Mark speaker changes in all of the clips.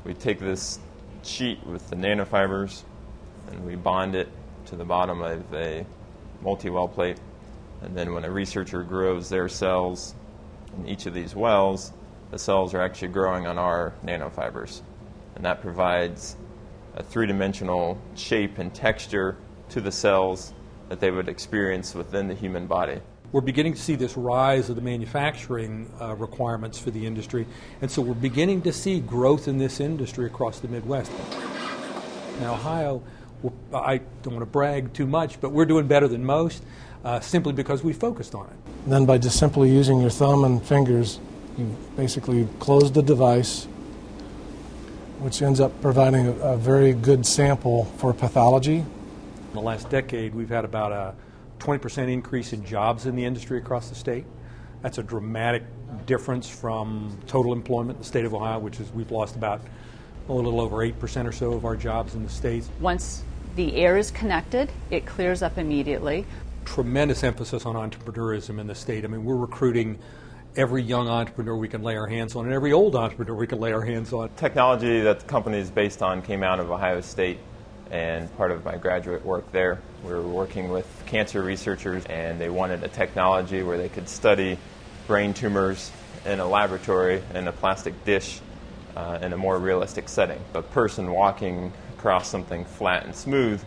Speaker 1: We take this sheet with the nanofibers and we bond it to the bottom of a multi-well plate. And then when a researcher grows their cells in each of these wells, the cells are actually growing on our nanofibers. And that provides a three-dimensional shape and texture to the cells that they would experience within the human body.
Speaker 2: We're beginning to see this rise of the manufacturing requirements for the industry, and so we're beginning to see growth in this industry across the Midwest. Now, Ohio, I don't want to brag too much, but we're doing better than most simply because we focused on it.
Speaker 3: Then by just simply using your thumb and fingers, you basically close the device, which ends up providing a very good sample for pathology.
Speaker 2: In the last decade, we've had about a 20% increase in jobs in the industry across the state. That's a dramatic difference from total employment in the state of Ohio, which is we've lost about a little over 8% or so of our jobs in the state.
Speaker 4: Once the air is connected, it clears up immediately.
Speaker 2: Tremendous emphasis on entrepreneurism in the state. I mean, we're recruiting every young entrepreneur we can lay our hands on and every old entrepreneur we can lay our hands on.
Speaker 1: Technology that the company is based on came out of Ohio State, and part of my graduate work there, we were working with cancer researchers, and they wanted a technology where they could study brain tumors in a laboratory in a plastic dish in a more realistic setting. A person walking across something flat and smooth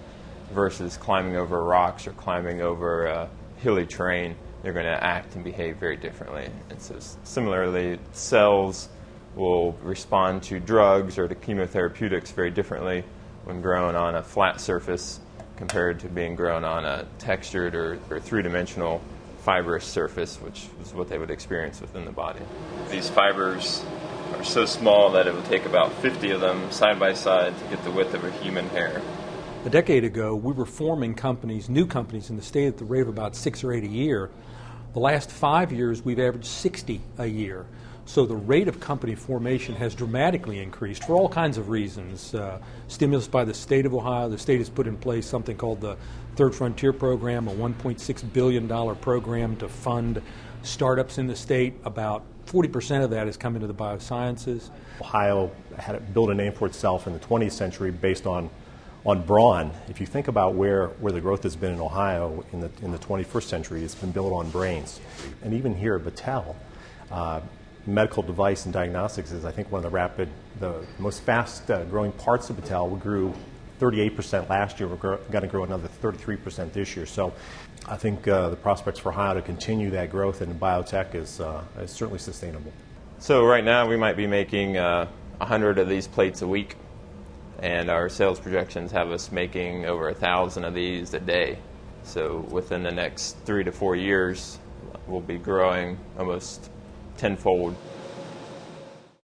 Speaker 1: versus climbing over rocks or climbing over hilly terrain, they're going to act and behave very differently. And so similarly, cells will respond to drugs or to chemotherapeutics very differently when grown on a flat surface compared to being grown on a textured or three-dimensional fibrous surface, which is what they would experience within the body. These fibers are so small that it would take about 50 of them side by side to get the width of a human hair.
Speaker 2: A decade ago, we were forming companies, new companies in the state at the rate of about 6 or 8 a year. The last 5 years, we've averaged 60 a year. So the rate of company formation has dramatically increased for all kinds of reasons. Stimulus by the state of Ohio. The state has put in place something called the Third Frontier Program, a $1.6 billion program to fund startups in the state. About 40% of that has come into the biosciences.
Speaker 5: Ohio had built a name for itself in the 20th century based on brawn. If you think about where the growth has been in Ohio in the 21st century, it's been built on brains. And even here at BioTech, medical device and diagnostics is, I think, one of the most fast-growing parts of BioTech. We grew 38% last year. We're going to grow another 33% this year. So I think the prospects for Ohio to continue that growth in biotech is certainly sustainable.
Speaker 1: So right now we might be making 100 of these plates a week, and our sales projections have us making over 1,000 of these a day. So within the next 3 to 4 years, we'll be growing almost tenfold